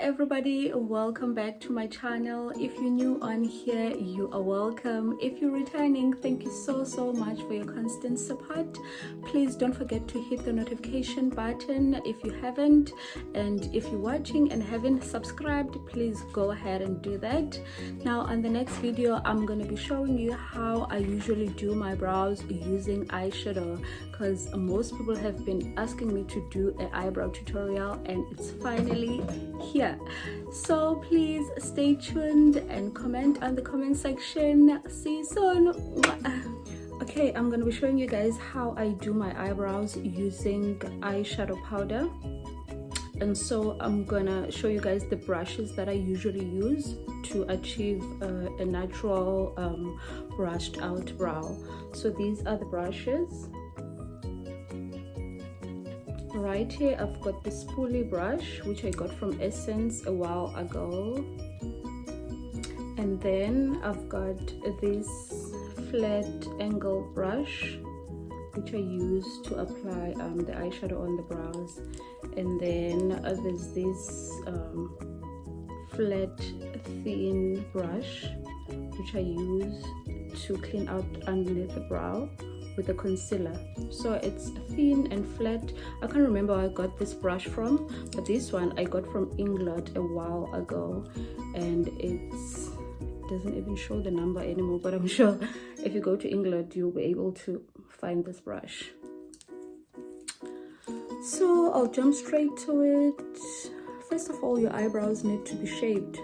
everybody, welcome back to my channel. If you're new on here, you are welcome. If you're returning, thank you so much for your constant support. Please don't forget to hit the notification button if you haven't, and if you're watching and haven't subscribed, please go ahead and do that. Now on the next video, I'm going to be showing you how I usually do my brows using eyeshadow, because most people have been asking me to do an eyebrow tutorial and it's finally here. So please stay tuned and comment on the comment section. See you soon. Okay, I'm gonna be showing you guys how I do my eyebrows using eyeshadow powder. And so I'm gonna show you guys the brushes that I usually use to achieve a natural brushed out brow. So these are the brushes. Right here I've got the spoolie brush, which I got from Essence a while ago, and then I've got this flat angle brush which I use to apply the eyeshadow on the brows, and then there's this flat thin brush which I use to clean out underneath the brow with a concealer. So it's thin and flat. I can't remember where I got this brush from, but this one I got from England a while ago, and it doesn't even show the number anymore, but I'm sure if you go to England you'll be able to find this brush. So I'll jump straight to it. First of all, your eyebrows need to be shaped,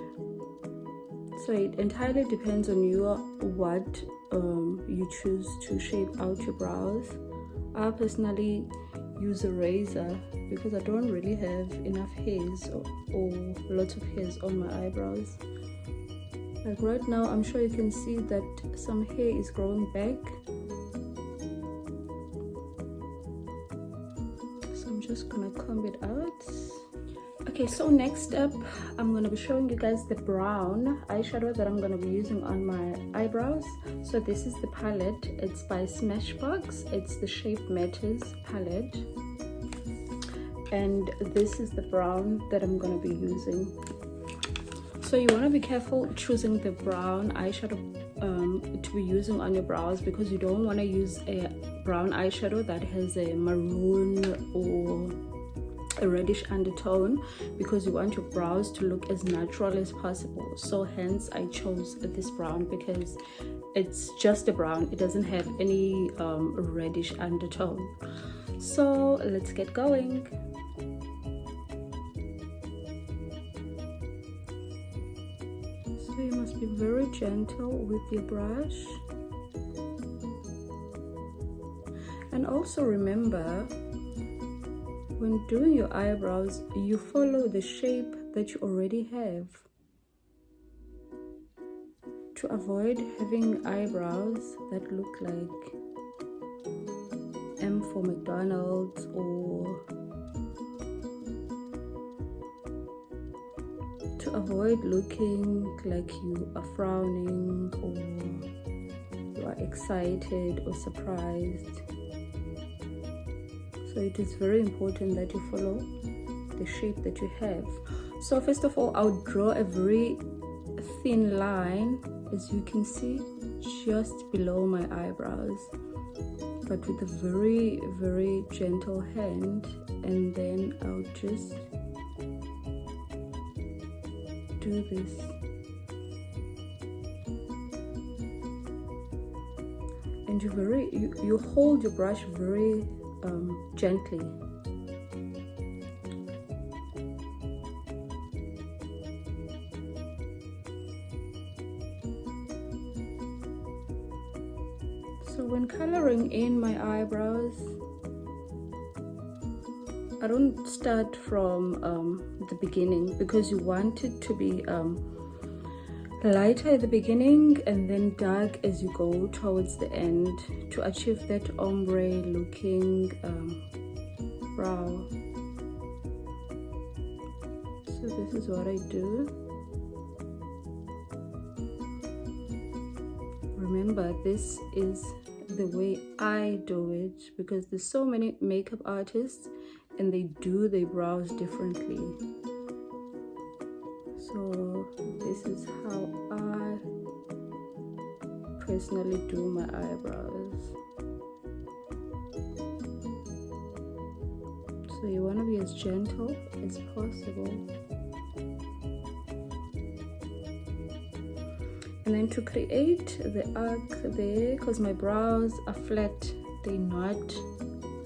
so it entirely depends on what you choose to shape out your brows. I personally use a razor because I don't really have enough hairs or lots of hairs on my eyebrows. Like right now, I'm sure you can see that some hair is growing back, so I'm just gonna comb it out. Okay, so next up I'm going to be showing you guys the brown eyeshadow that I'm going to be using on my eyebrows. So this is the palette. It's by Smashbox. It's the Shape Matters palette, and this is the brown that I'm going to be using. So you want to be careful choosing the brown eyeshadow to be using on your brows, because you don't want to use a brown eyeshadow that has a maroon or a reddish undertone, because you want your brows to look as natural as possible. So hence I chose this brown, because it's just a brown, it doesn't have any reddish undertone. So let's get going. So you must be very gentle with your brush, and also remember, when doing your eyebrows, you follow the shape that you already have, to avoid having eyebrows that look like M for McDonald's, or to avoid looking like you are frowning or you are excited or surprised. So it is very important that you follow the shape that you have. So first of all, I'll draw a very thin line, as you can see, just below my eyebrows, but with a very gentle hand, and then I'll just do this. And you hold your brush very gently. So when coloring in my eyebrows, I don't start from the beginning, because you want it to be lighter at the beginning and then dark as you go towards the end, to achieve that ombre looking brow. So this is what I do. Remember, this is the way I do it, because there's so many makeup artists and they do their brows differently. So this is how I personally do my eyebrows. So you want to be as gentle as possible. And then to create the arc there, because my brows are flat, they're not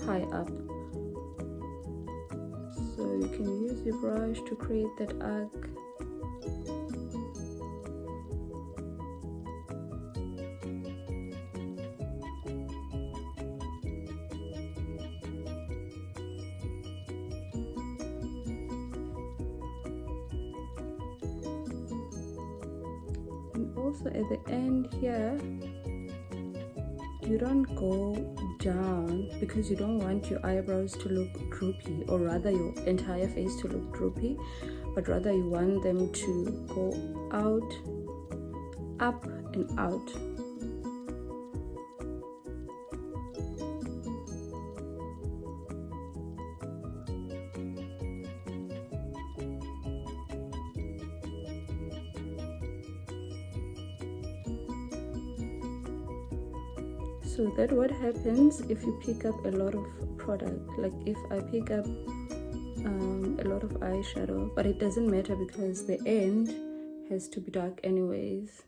high up. So you can use your brush to create that arc. And also at the end here, you don't go down because you don't want your eyebrows to look droopy, or rather your entire face to look droopy, but rather you want them to go out, up and out. So that's what happens if you pick up a lot of product. Like if I pick up a lot of eyeshadow, but it doesn't matter because the end has to be dark anyways.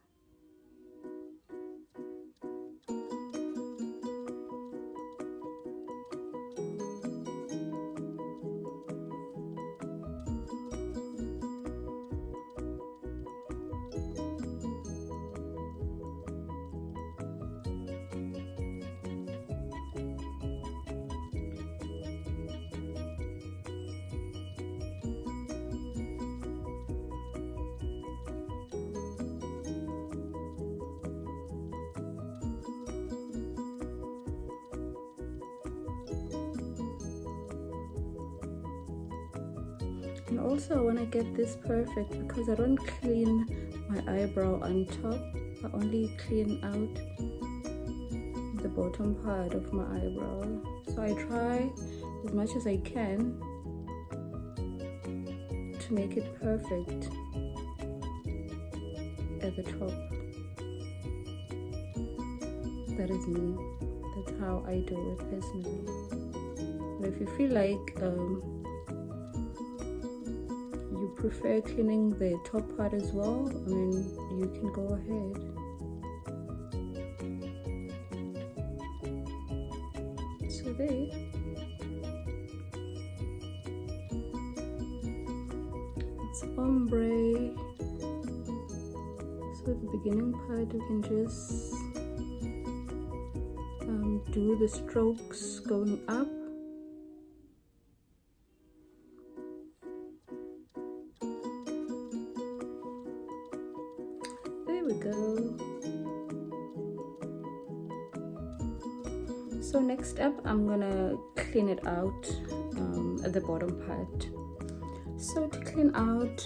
And also I want to get this perfect because I don't clean my eyebrow on top, I only clean out the bottom part of my eyebrow. So I try as much as I can to make it perfect at the top. That is me. That's how I do it personally. But if you feel like you prefer cleaning the top part as well, I mean, you can go ahead. So there. It's ombre. So the beginning part you can just do the strokes going up. There we go. So next up I'm gonna clean it out at the bottom part. So to clean out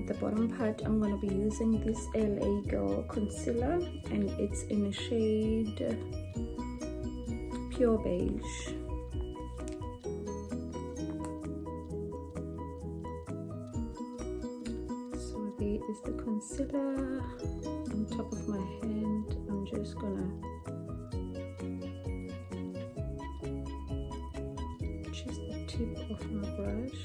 the bottom part, I'm gonna be using this LA Girl concealer, and it's in a shade Pure Beige. So there is the concealer on top of my hand. I'm just gonna just the tip of my brush.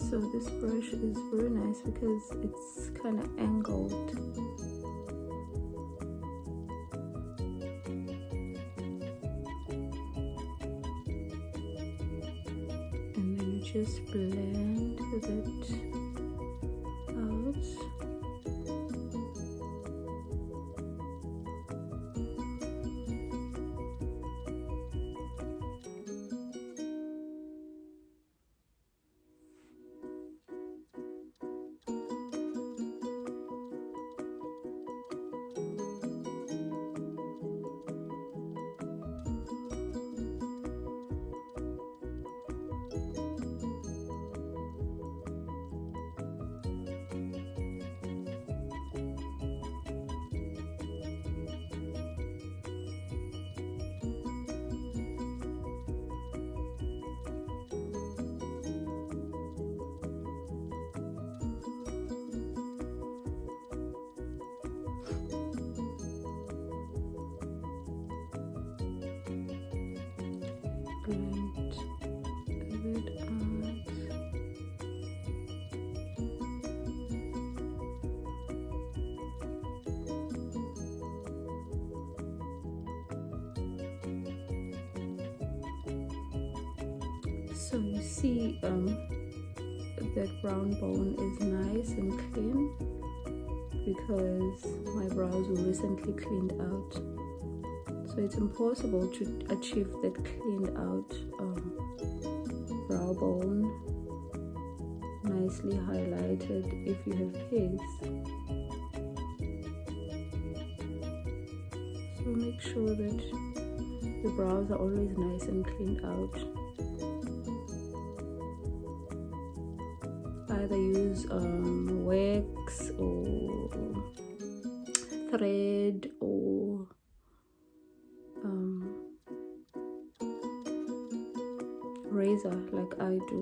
So this brush is very nice because it's kind of angled. And then you just blend that out. So you see that brown bone is nice and clean because my brows were recently cleaned out. So it's impossible to achieve that cleaned out brow bone, nicely highlighted if you have hairs. So make sure that your brows are always nice and cleaned out. Either use wax or thread or razor like I do,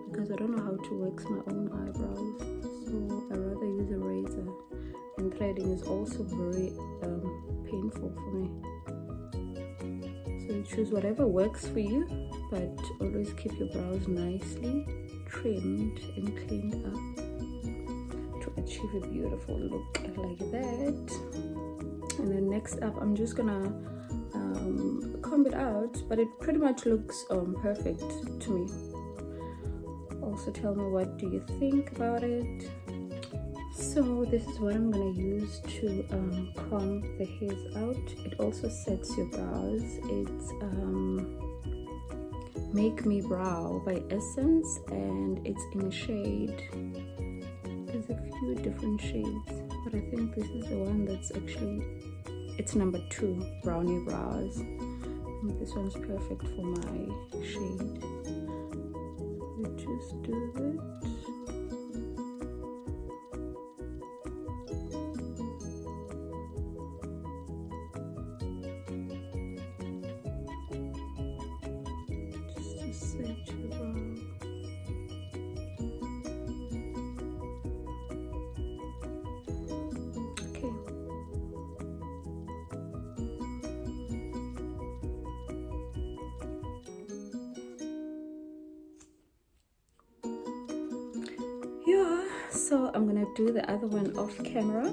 because I don't know how to wax my own eyebrows, so I rather use a razor, and threading is also very painful for me. So you choose whatever works for you, but always keep your brows nicely trimmed and cleaned up to achieve a beautiful look like that. And then next up, I'm just gonna comb it out, but it pretty much looks perfect to me. Also tell me, what do you think about it? So this is what I'm gonna use to comb the hairs out. It also sets your brows. It's Make Me Brow by Essence, and it's in a shade. There's a few different shades, but I think this is the one that's actually, it's number 2, Brownie Brows. I think this one's perfect for my shade. We just do it. Set your brow. Okay. Yeah, so I'm gonna do the other one off camera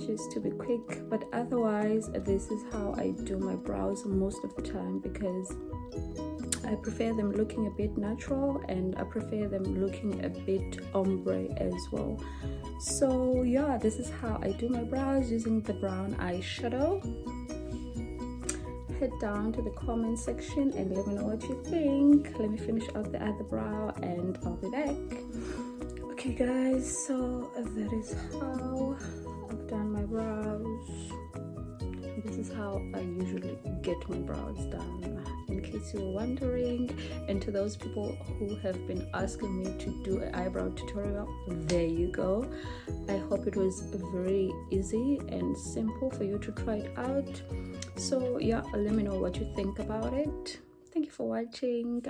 just to be quick, but otherwise this is how I do my brows most of the time, because I prefer them looking a bit natural, and I prefer them looking a bit ombre as well. So yeah, this is how I do my brows using the brown eyeshadow. Head down to the comment section and let me know what you think. Let me finish out the other brow and I'll be back. Okay guys, so that is how I've done my brows. This is how I usually get my brows done, in case you were wondering. And to those people who have been asking me to do an eyebrow tutorial, there you go. I hope it was very easy and simple for you to try it out. So yeah, let me know what you think about it. Thank you for watching.